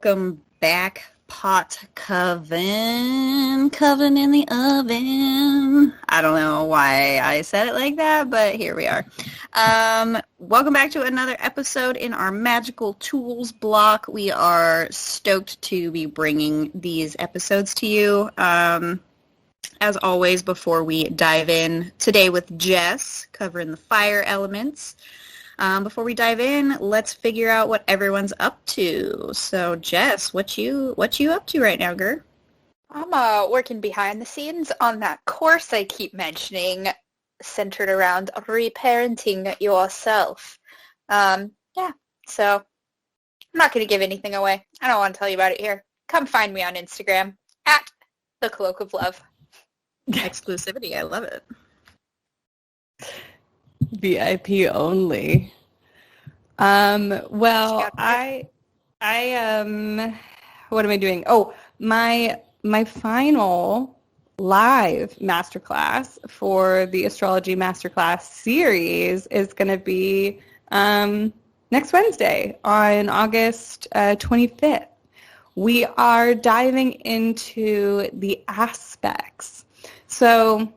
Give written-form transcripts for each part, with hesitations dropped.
welcome back, pot coven in the oven. I don't know why I said it like that, but here we are. Welcome back to another episode in our magical tools block. We are stoked to be bringing these episodes to you. As always, before we dive in today with Jess, covering the fire elements. Before we dive in, let's figure out what everyone's up to. So, Jess, what you up to right now, girl? I'm working behind the scenes on that course I keep mentioning, centered around reparenting yourself. So I'm not going to give anything away. I don't want to tell you about it here. Come find me on Instagram, at The Cloak of Love. Exclusivity, I love it. VIP only. Well, I what am I doing? Oh, my final live masterclass for the astrology masterclass series is going to be next Wednesday on August 25th. We are diving into the aspects. So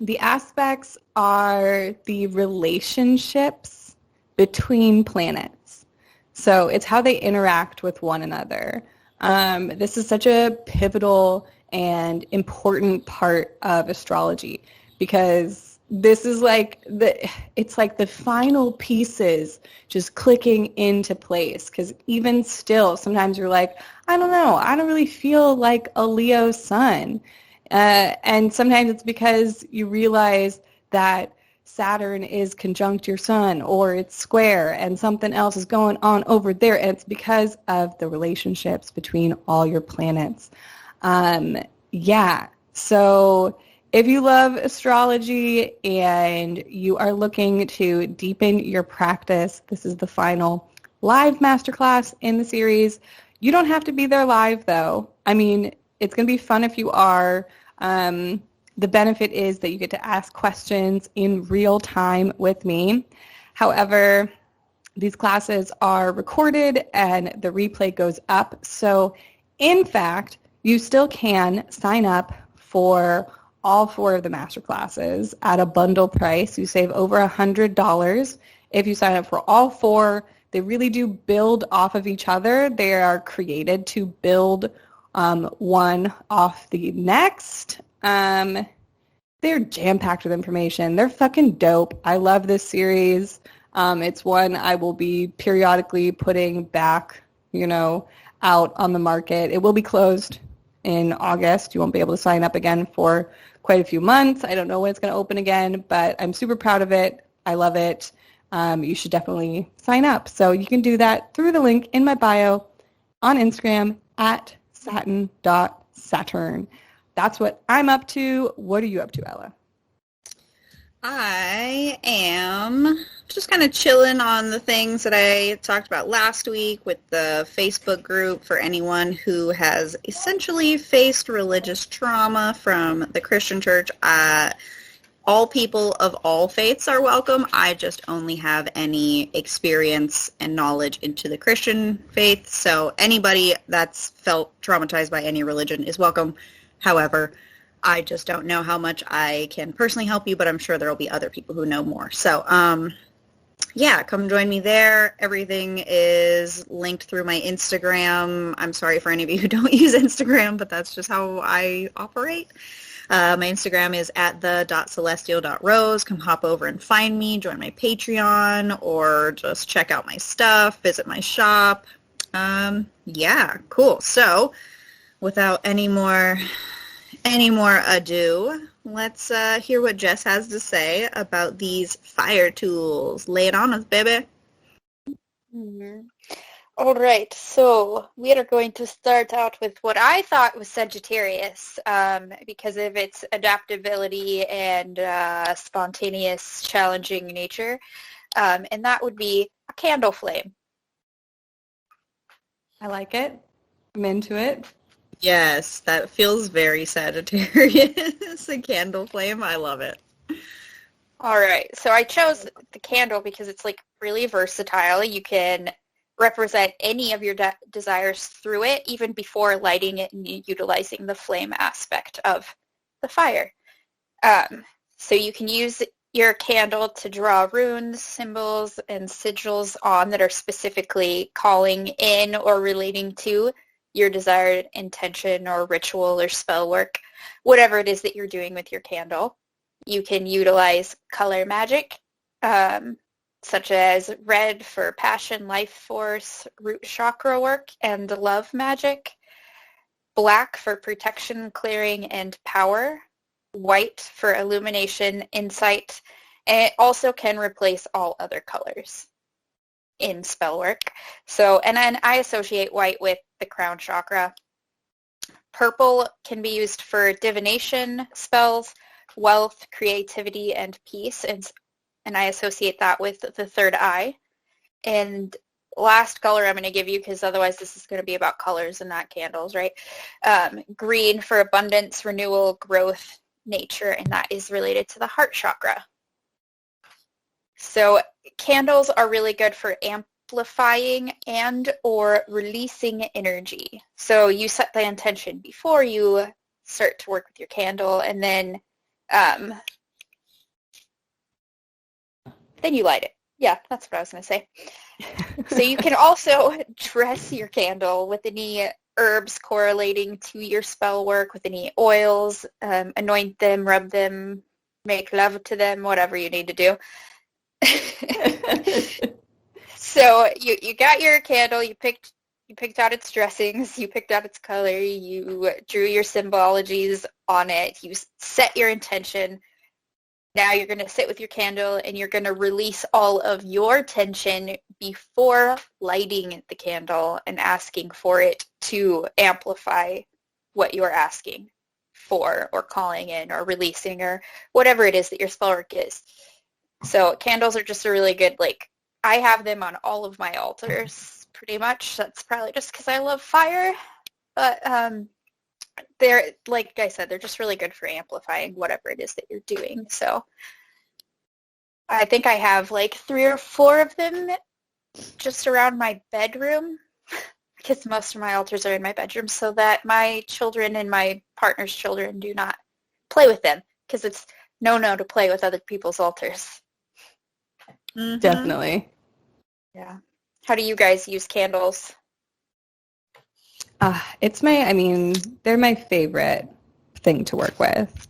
the aspects are the relationships between planets. So it's how they interact with one another. This is such a pivotal and important part of astrology because this is it's like the final pieces just clicking into place. Because even still, sometimes you're like, I don't know, I don't really feel like a Leo sun. And sometimes it's because you realize that Saturn is conjunct your sun or it's square and something else is going on over there. And it's because of the relationships between all your planets. So if you love astrology and you are looking to deepen your practice, this is the final live masterclass in the series. You don't have to be there live, though. I mean, it's going to be fun if you are. The benefit is that you get to ask questions in real time with me. However, these classes are recorded and the replay goes up. So, in fact, you still can sign up for all 4 of the master classes at a bundle price. You save over $100 if you sign up for all 4. They really do build off of each other. They are created to build one off the next. They're jam-packed with information. They're fucking dope. I love this series. It's one I will be periodically putting back, out on the market. It will be closed in August. You won't be able to sign up again for quite a few months. I don't know when it's going to open again, but I'm super proud of it. I love it. You should definitely sign up. So you can do that through the link in my bio on Instagram at satin.saturn. That's what I'm up to. What are you up to, Ella? I am just kind of chilling on the things that I talked about last week with the Facebook group for anyone who has essentially faced religious trauma from the Christian church. All people of all faiths are welcome. I just only have any experience and knowledge into the Christian faith. So anybody that's felt traumatized by any religion is welcome. However, I just don't know how much I can personally help you, but I'm sure there will be other people who know more. So, come join me there. Everything is linked through my Instagram. I'm sorry for any of you who don't use Instagram, but that's just how I operate. My Instagram is at the.celestial.rose. Come hop over and find me, join my Patreon, or just check out my stuff, visit my shop. Cool. So, without any more ado, let's hear what Jess has to say about these fire tools. Lay it on us, baby. Mm-hmm. All right, so we are going to start out with what I thought was Sagittarius because of its adaptability and spontaneous, challenging nature, and that would be a candle flame. I like it. I'm into it. Yes, that feels very Sagittarius. A candle flame. I love it. All right, so I chose the candle because it's really versatile. You can represent any of your desires through it, even before lighting it and utilizing the flame aspect of the fire. So you can use your candle to draw runes, symbols, and sigils on that are specifically calling in or relating to your desired intention or ritual or spell work, whatever it is that you're doing with your candle. You can utilize color magic, such as red for passion, life force, root chakra work, and love magic, black for protection, clearing, and power, white for illumination, insight, and it also can replace all other colors in spell work. So, and then I associate white with the crown chakra. Purple can be used for divination spells, wealth, creativity, and peace, and I associate that with the third eye. And last color I'm going to give you, because otherwise this is going to be about colors and not candles, right? Green for abundance, renewal, growth, nature, and that is related to the heart chakra. So candles are really good for amplifying and or releasing energy. So you set the intention before you start to work with your candle, and then you light it. Yeah, that's what I was going to say. So you can also dress your candle with any herbs correlating to your spell work, with any oils, anoint them, rub them, make love to them, whatever you need to do. So you got your candle, you picked out its dressings, you picked out its color, you drew your symbologies on it, you set your intention. Now you're going to sit with your candle and you're going to release all of your tension before lighting the candle and asking for it to amplify what you're asking for, or calling in, or releasing, or whatever it is that your spell work is. So candles are just a really good, I have them on all of my altars pretty much. That's probably just because I love fire. But they're, like I said, they're just really good for amplifying whatever it is that you're doing. So I think I have 3 or 4 of them just around my bedroom, because most of my altars are in my bedroom, so that my children and my partner's children do not play with them, because it's no to play with other people's altars. Mm-hmm. Definitely. Yeah. How do you guys use candles? They're my favorite thing to work with,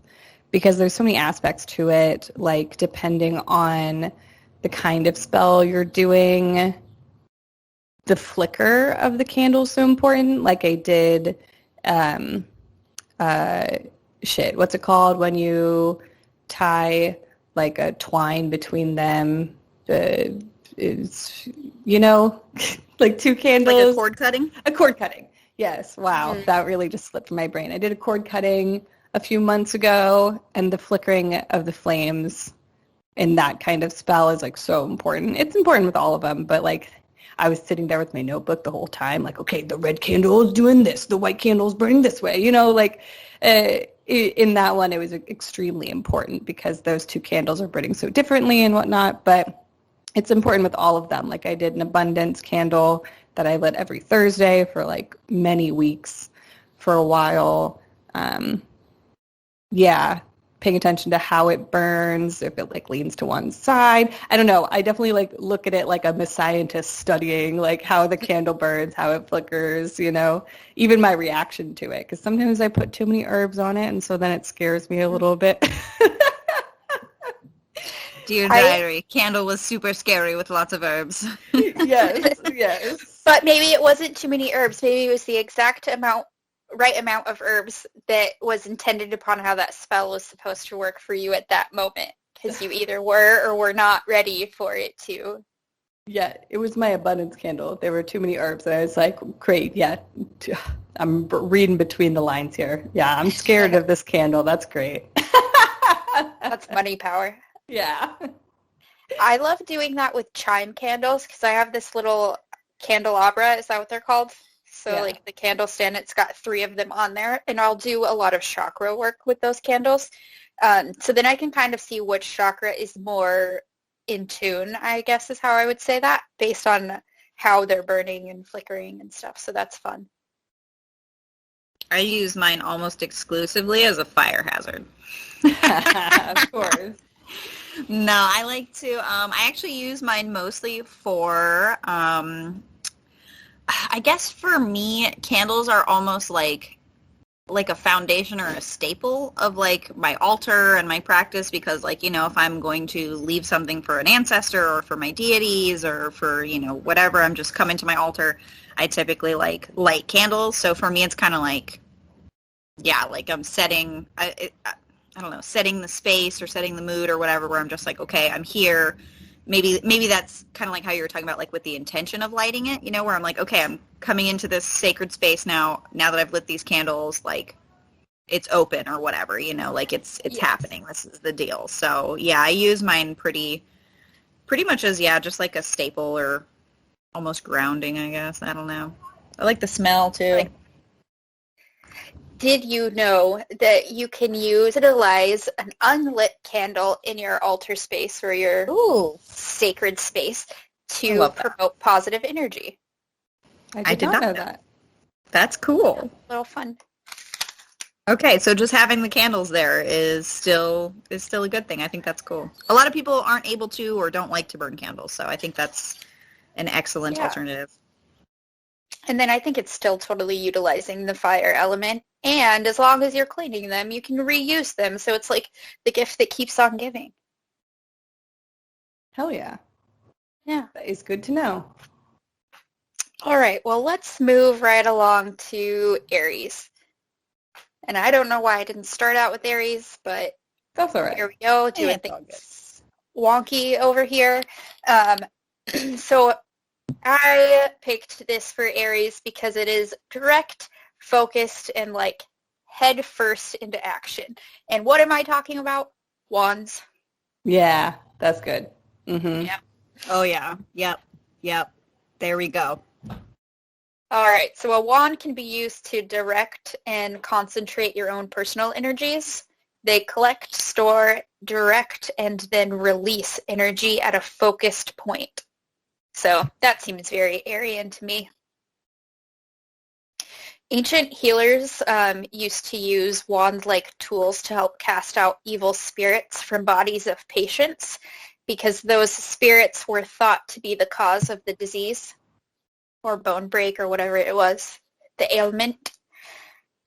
because there's so many aspects to it, depending on the kind of spell you're doing. The flicker of the candle is so important. I did, what's it called when you tie a twine between them? It's, 2 candles. Like a cord cutting? A cord cutting. Yes. Wow. Mm-hmm. That really just slipped from my brain. I did a cord cutting a few months ago, and the flickering of the flames in that kind of spell is so important. It's important with all of them, but I was sitting there with my notebook the whole time, okay, the red candle is doing this, the white candle is burning this way, in that one it was extremely important because those 2 candles are burning so differently and whatnot, but it's important with all of them. I did an abundance candle that I lit every Thursday for many weeks for a while. Paying attention to how it burns, if it leans to one side. I don't know. I definitely look at it like I'm a scientist studying how the candle burns, how it flickers, even my reaction to it. Because sometimes I put too many herbs on it, and so then it scares me a little bit. Dear diary, candle was super scary with lots of herbs. Yes. But maybe it wasn't too many herbs. Maybe it was the exact right amount of herbs that was intended upon how that spell was supposed to work for you at that moment, because you either were or were not ready for it to. Yeah, it was my abundance candle. There were too many herbs, and I was great, yeah, I'm reading between the lines here. Yeah, I'm scared of this candle. That's great. That's money power. Yeah. I love doing that with chime candles, because I have this little candelabra, is that what they're called? So the candle stand, it's got 3 of them on there, and I'll do a lot of chakra work with those candles. So then I can kind of see which chakra is more in tune, I guess is how I would say that, based on how they're burning and flickering and stuff. So that's fun. I use mine almost exclusively as a fire hazard. Of course. No, I like to, I actually use mine mostly for, I guess for me, candles are almost like a foundation or a staple of like my altar and my practice, because like, you know, if I'm going to leave something for an ancestor or for my deities or for, you know, whatever, I'm just coming to my altar, I typically like light candles. So for me, it's kind of like, yeah, like I'm setting, I don't know, setting the space or setting the mood or whatever, where I'm just like, okay, I'm here. Maybe that's kind of like how you were talking about, like with the intention of lighting it, you know, where I'm like, okay, I'm coming into this sacred space now that I've lit these candles, like it's open or whatever, you know, like it's Yes. happening. This is the deal. So yeah, I use mine pretty much as, yeah, just like a staple or almost grounding, I guess. I don't know. I like the smell too. Did you know that you can utilize an unlit candle in your altar space or your Ooh. sacred space I to love that. promote positive energy? I did not know that. That's cool. A little fun. Okay, so just having the candles there is still a good thing. I think that's cool. A lot of people aren't able to or don't like to burn candles, so I think that's an excellent alternative. And then I think it's still totally utilizing the fire element. And as long as you're cleaning them, you can reuse them. So it's like the gift that keeps on giving. Hell yeah. Yeah. That is good to know. All right. Well, let's move right along to Aries. And I don't know why I didn't start out with Aries, but That's all right. here we go, doing It's all good. things wonky over here. So I picked this for Aries because it is direct, focused, and like head first into action. And what am I talking about? Wands. Yeah, that's good. Mm-hmm. Yep. Oh yeah. Yep. There we go. All right. So a wand can be used to direct and concentrate your own personal energies. They collect, store, direct, and then release energy at a focused point. So that seems very Aryan to me. Ancient healers used to use wand-like tools to help cast out evil spirits from bodies of patients because those spirits were thought to be the cause of the disease or bone break or whatever it was, the ailment.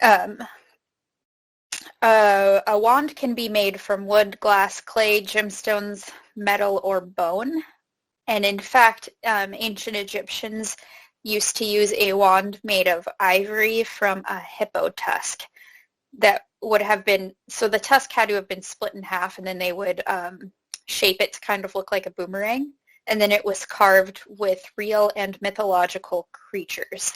A wand can be made from wood, glass, clay, gemstones, metal, or bone. And in fact, ancient Egyptians used to use a wand made of ivory from a hippo tusk that would have been, so the tusk had to have been split in half, and then they would shape it to kind of look like a boomerang. And then it was carved with real and mythological creatures.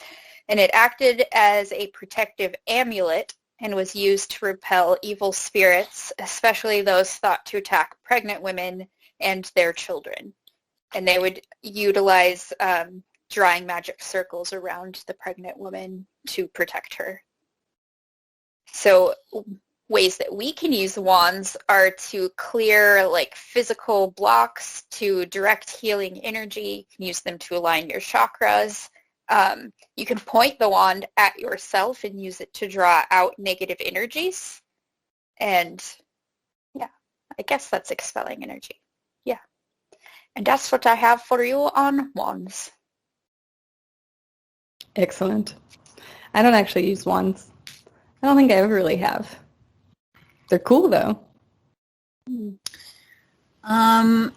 And it acted as a protective amulet and was used to repel evil spirits, especially those thought to attack pregnant women and their children. And they would utilize drawing magic circles around the pregnant woman to protect her. So ways that we can use wands are to clear like physical blocks, to direct healing energy. You can use them to align your chakras. You can point the wand at yourself and use it to draw out negative energies. And yeah, I guess that's expelling energy. Yeah. And that's what I have for you on wands. Excellent. I don't actually use wands. I don't think I ever really have. They're cool though. I'm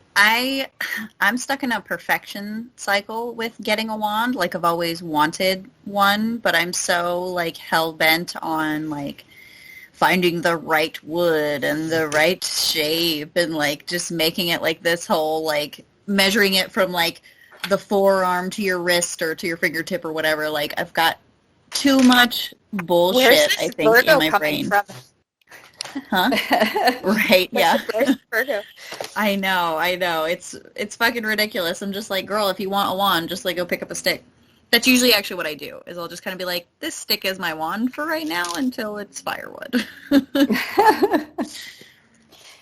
stuck in a perfection cycle with getting a wand. Like I've always wanted one, but I'm so like hell bent on like finding the right wood and the right shape and like just making it like this whole like measuring it from like the forearm to your wrist or to your fingertip or whatever. Like I've got too much bullshit, I think, in my brain. From? Huh? Right, yeah. Where's Virgo? I know. It's fucking ridiculous. I'm just like, girl, if you want a wand, just like go pick up a stick. That's usually actually what I do, is I'll just kind of be like, this stick is my wand for right now until it's firewood.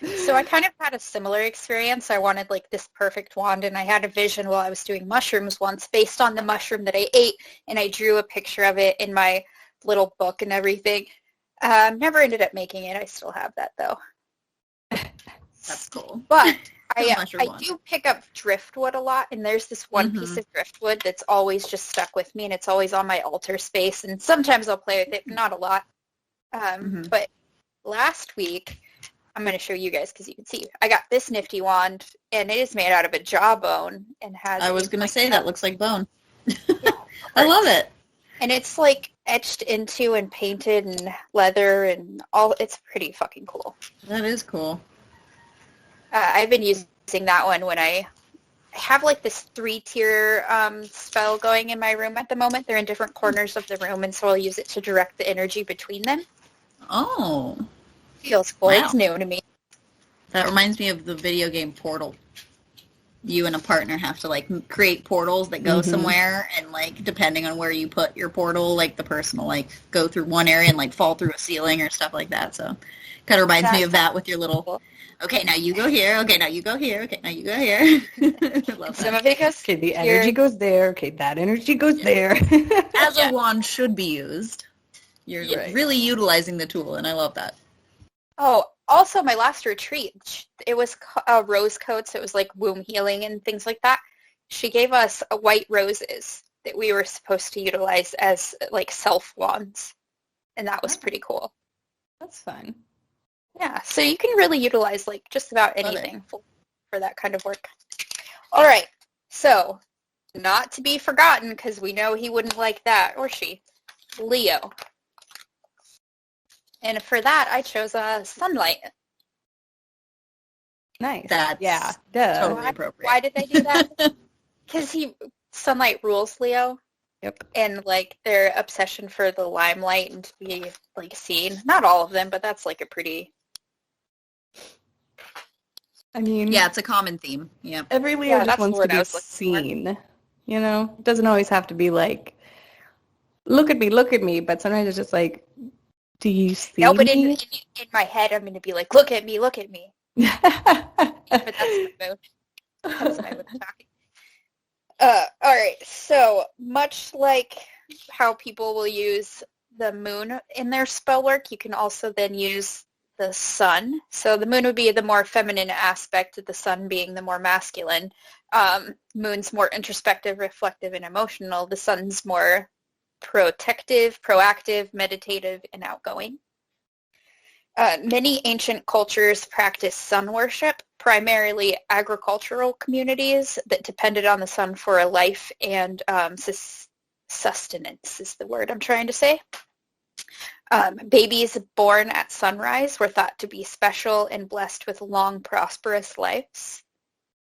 So I kind of had a similar experience. I wanted like this perfect wand, and I had a vision while I was doing mushrooms once based on the mushroom that I ate, and I drew a picture of it in my little book and everything. Never ended up making it. I still have that though. That's cool. But I mushroom wand. do pick up driftwood a lot, and there's this one piece of driftwood that's always just stuck with me, and it's always on my altar space, and sometimes I'll play with it, but not a lot. But last week, I'm going to show you guys because you can see, I got this nifty wand, and it is made out of a jawbone and has... I was going to say that looks like bone. Yeah, I love it. And it's like etched into and painted and leather and all. It's pretty fucking cool. That is cool. I've been using that one when I have like this 3-tier spell going in my room at the moment. They're in different corners of the room, and so I'll use it to direct the energy between them. Oh. Feels cool. Wow. It's new to me. That reminds me of the video game Portal. You and a partner have to like create portals that go somewhere, and like depending on where you put your portal, like the person will like go through one area and like fall through a ceiling or stuff like that. So kind of reminds me of that with your little, okay, now you go here. Okay, now you go here. Okay, now you go here. I love that. Some of it goes Okay, the energy goes there. Okay, that energy goes there. As a wand should be used. You're really utilizing the tool, and I love that. Oh, also my last retreat, it was rose coats. It was like womb healing and things like that. She gave us white roses that we were supposed to utilize as like self wands, and that was pretty cool. That's fun. Yeah, so you can really utilize like just about anything for that kind of work. All right, so not to be forgotten, because we know he wouldn't like that, or she, Leo. And for that, I chose sunlight. Nice. That's totally appropriate. Why did they do that? Because sunlight rules Leo. Yep. And like their obsession for the limelight and to be like seen. Not all of them, but that's like a pretty... I mean... Yeah, it's a common theme. Yeah. Every Leo just wants to be seen. You know? It doesn't always have to be like, look at me. But sometimes it's just like, do you see No, but me? in my head, I'm going to be like, look at me. But that's my mood. That's my mood talking. All right. So much like how people will use the moon in their spell work, you can also then use the sun. So the moon would be the more feminine aspect, the sun being the more masculine. Moon's more introspective, reflective, and emotional. The sun's more protective, proactive, meditative, and outgoing. Many ancient cultures practiced sun worship, primarily agricultural communities that depended on the sun for a life and sustenance is the word I'm trying to say. Babies born at sunrise were thought to be special and blessed with long, prosperous lives.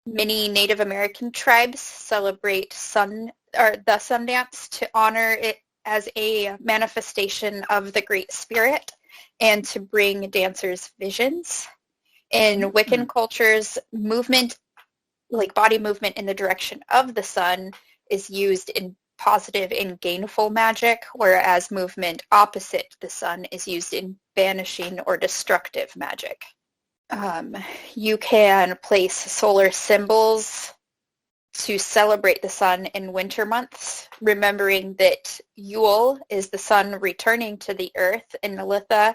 Many Native American tribes celebrate the sun dance to honor it as a manifestation of the Great Spirit and to bring dancers visions. In Wiccan cultures, movement, like body movement in the direction of the sun, is used in positive and gainful magic, whereas movement opposite the sun is used in banishing or destructive magic. You can place solar symbols to celebrate the sun in winter months, remembering that Yule is the sun returning to the earth, and Nalitha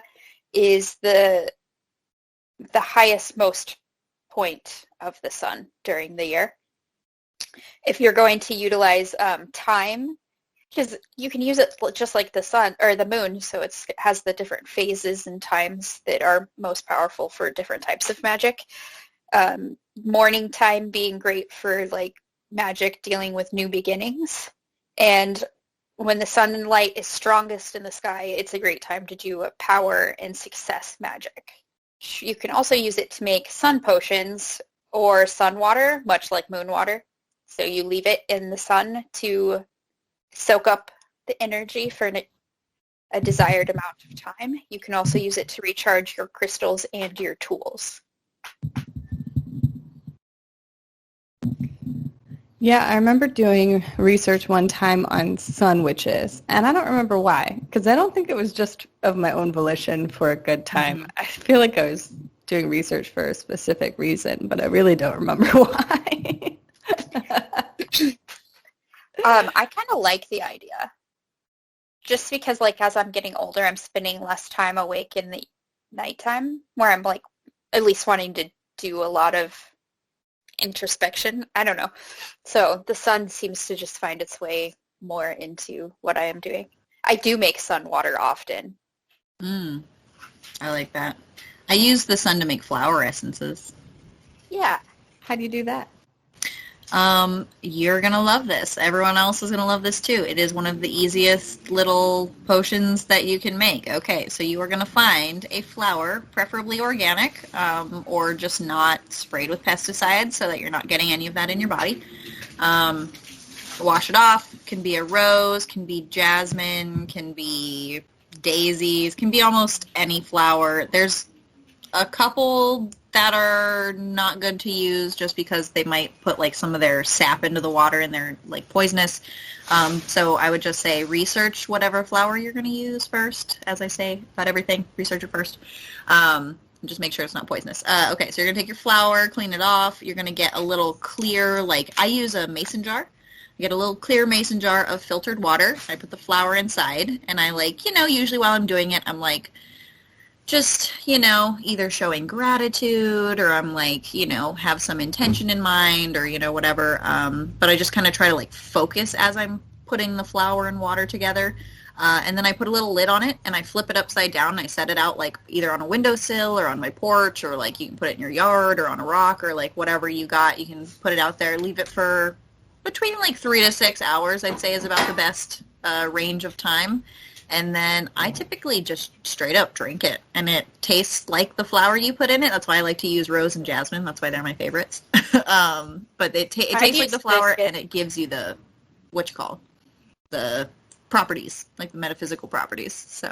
is the highest most point of the sun during the year. If you're going to utilize time, because you can use it just like the sun or the moon, so it has the different phases and times that are most powerful for different types of magic. Morning time being great for like magic dealing with new beginnings, and when the sunlight is strongest in the sky, it's a great time to do power and success magic. You can also use it to make sun potions or sun water, much like moon water. So you leave it in the sun to soak up the energy for a desired amount of time. You can also use it to recharge your crystals and your tools. Yeah, I remember doing research one time on sun witches, and I don't remember why, because I don't think it was just of my own volition for a good time. I feel like I was doing research for a specific reason, but I really don't remember why. I kind of like the idea. Just because, like, as I'm getting older, I'm spending less time awake in the nighttime, where I'm, like, at least wanting to do a lot of introspection. I don't know. So the sun seems to just find its way more into what I am doing. I do make sun water often. I like that. I use the sun to make flower essences. Yeah. How do you do that? You're gonna love this. Everyone else is gonna love this too. It is one of the easiest little potions that you can make. Okay, so you are gonna find a flower, preferably organic, or just not sprayed with pesticides so that you're not getting any of that in your body. Wash it off. Can be a rose, can be jasmine, can be daisies, can be almost any flower. There's a couple that are not good to use just because they might put like some of their sap into the water and they're like poisonous. So I would just say research whatever flower you're going to use first. As I say about everything, research it first. Just make sure it's not poisonous. Okay, so you're going to take your flower, clean it off. You're going to get a little clear, like I use a mason jar. I get a little clear mason jar of filtered water. I put the flower inside and I usually while I'm doing it, I'm like, just, either showing gratitude or I'm like, have some intention in mind or, whatever. But I just kind of try to like focus as I'm putting the flower and water together. And then I put a little lid on it and I flip it upside down and I set it out like either on a windowsill or on my porch or like you can put it in your yard or on a rock or like whatever you got. You can put it out there, leave it for between like 3 to 6 hours, I'd say is about the best range of time. And then I typically just straight up drink it. And it tastes like the flower you put in it. That's why I like to use rose and jasmine. That's why they're my favorites. But it tastes like the flower and it gives you the, the properties, like the metaphysical properties. So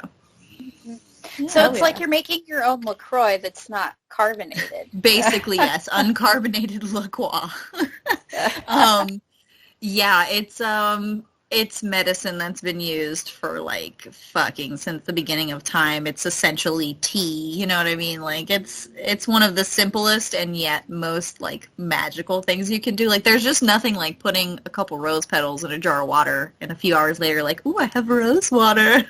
So it's like you're making your own LaCroix that's not carbonated. Basically, yes. Uncarbonated LaCroix. Yeah, it's medicine that's been used for like fucking since the beginning of time. It's essentially tea, you know what I mean? Like it's one of the simplest and yet most like magical things you can do. Like there's just nothing like putting a couple rose petals in a jar of water and a few hours later like, ooh, I have rose water.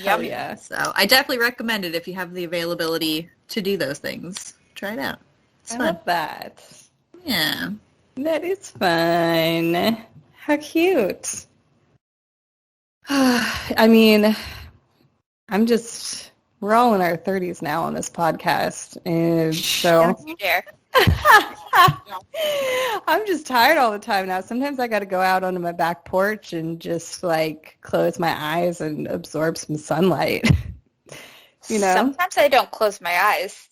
Yum. Yeah. So I definitely recommend it if you have the availability to do those things. Try it out. It's fun. Love that. Yeah. That is fun. How cute. I mean, we're all in our 30s now on this podcast. And so Don't you dare. I'm just tired all the time now. Sometimes I got to go out onto my back porch and just like close my eyes and absorb some sunlight. Sometimes I don't close my eyes.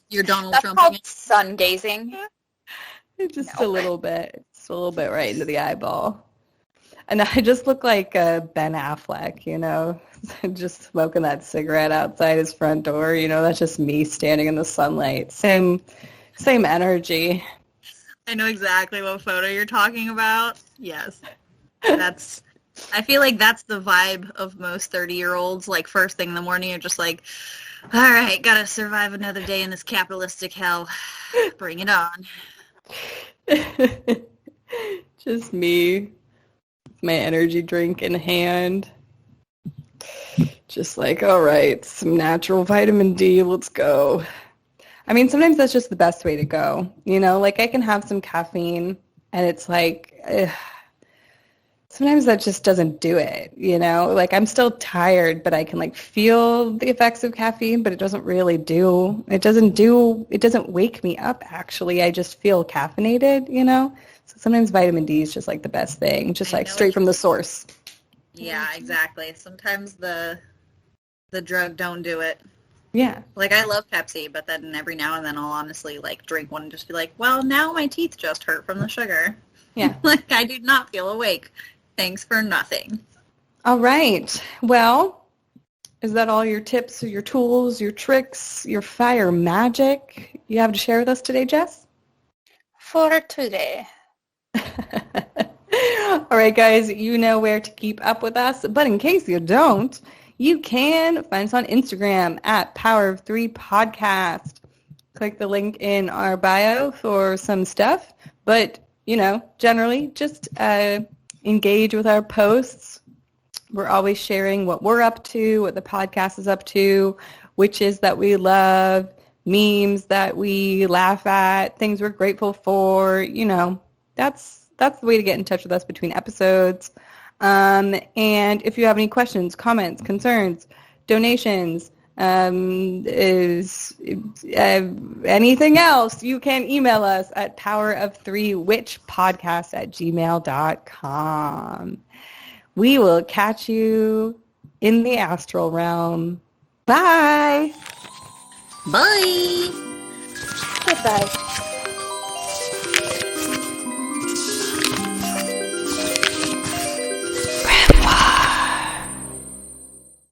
You're Donald That's Trump. called sun gazing. Just a little bit. Just a little bit right into the eyeball. And I just look like Ben Affleck, just smoking that cigarette outside his front door. That's just me standing in the sunlight. Same energy. I know exactly what photo you're talking about. Yes. I feel like that's the vibe of most 30-year-olds. Like first thing in the morning, you're just like, all right, gotta survive another day in this capitalistic hell. Bring it on. Just me, my energy drink in hand. Just like, all right, some natural vitamin D, let's go. I mean, sometimes that's just the best way to go. Like I can have some caffeine and it's like, sometimes that just doesn't do it, Like I'm still tired, but I can like feel the effects of caffeine, but it doesn't wake me up actually. I just feel caffeinated, So sometimes vitamin D is just like the best thing, just like straight from the source. Yeah, exactly. Sometimes the drug don't do it. Yeah. Like I love Pepsi, but then every now and then I'll honestly like drink one and just be like, well, now my teeth just hurt from the sugar. Yeah. Like I do not feel awake. Thanks for nothing. All right. Well, is that all your tips, your tools, your tricks, your fire magic you have to share with us today, Jess? For today. All right, guys, you know where to keep up with us. But in case you don't, You can find us on Instagram at Power of Three Podcast. Click the link in our bio for some stuff. But, generally just engage with our posts. We're always sharing what we're up to, what the podcast is up to, witches that we love, memes that we laugh at, things we're grateful for. That's the way to get in touch with us between episodes. And if you have any questions, comments, concerns, donations, anything else, you can email us at powerof3witchpodcast@gmail.com. We will catch you in the astral realm. Bye. Bye. Goodbye.